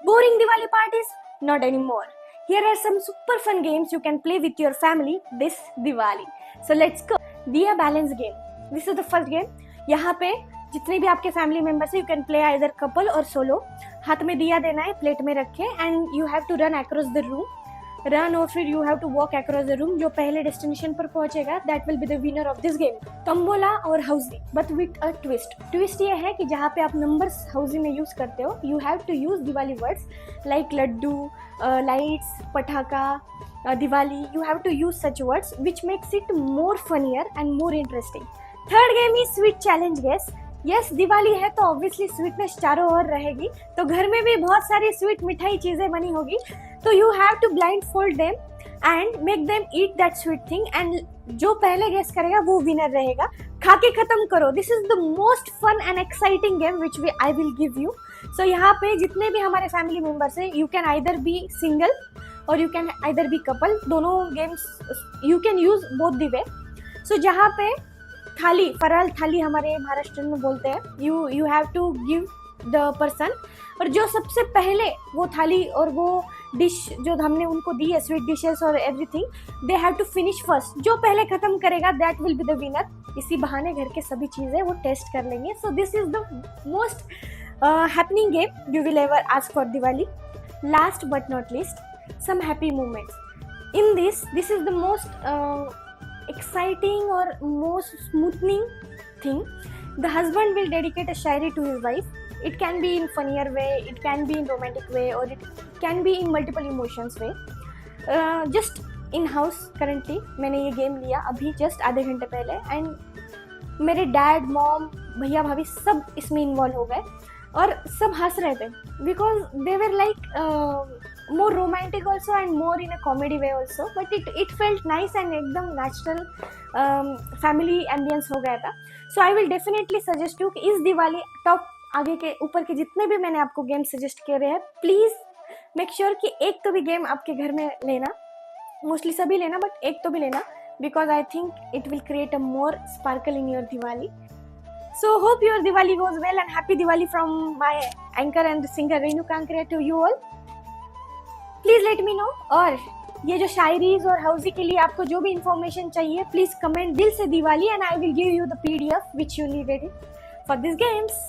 Boring Diwali parties? Not anymore. Here are some super fun games you can play with your family this Diwali. So let's go. Diya balance game. This is the first game. यहाँ पे जितने भी आपके family members है you can play either couple और solo. हाथ में दिया देना है, प्लेट में रखे and you have to run across the room. Run और फिर you have to walk across the room. जो पहले डेस्टिनेशन पर पहुंचेगा that will be the winner of this game. Tambola और housie but with a twist. Twist ये है कि जहाँ पे आप नंबर्स हाउजी में यूज करते हो you have to use Diwali words like laddoo, lights, patakha, Diwali. You have to use such words which makes it more funnier and more interesting. Third game is sweet challenge guess. Yes Diwali है तो obviously sweetness चारों ओर रहेगी, तो घर में भी बहुत सारी स्वीट मिठाई चीजें बनी होगी. तो you have to blind fold them and make them eat that sweet thing and जो पहले गेस करेगा वो विनर रहेगा. खा के खत्म करो. This is the most fun and exciting game which I will give you. So यहाँ पे जितने भी हमारे फैमिली मेंबर्स है you can either be single और you can either be couple. दोनों games you can use both the way. So जहाँ पे थाली, फराल थाली हमारे महाराष्ट्र में बोलते हैं, you have to give the person. और जो सबसे पहले वो थाली और वो डिश जो हमने उनको दी है, स्वीट डिशेस और everything, they have to finish first. जो पहले खत्म करेगा that will be the winner. इसी बहाने घर के सभी चीज़ें वो टेस्ट कर लेंगे. So this is the most happening game you will ever ask for Diwali. Last but not least, some happy moments. In this is the most exciting or most smoothing thing. The husband will dedicate a shairi to his wife. It can be in funnier way, it can be in romantic way, or it can be in multiple emotions way. Just in house currently मैंने ये game लिया अभी just आधे घंटे पहले and मेरे dad, mom, भैया, भाभी सब इसमें इन्वॉल्व हो गए और सब हंस रहे थे because they were like more romantic also and more in a comedy way also, but it felt nice and एकदम natural family ambience हो गया था. So I will definitely suggest you कि इस दिवाली टॉप आगे के ऊपर के जितने भी मैंने आपको गेम सजेस्ट करे हैं प्लीज़ मेक श्योर कि एक तो भी गेम आपके घर में लेना. मोस्टली सभी लेना बट एक तो भी लेना because I think it will create a more sparkle in your Diwali. So hope your Diwali goes well and happy Diwali from my anchor and singer Renu Kankriya to you all. Please let me know. और ये जो शायरीज और हाउसी के लिए आपको जो भी information चाहिए प्लीज़ कमेंट दिल से Diwali and I will give you the PDF which you needed for this games.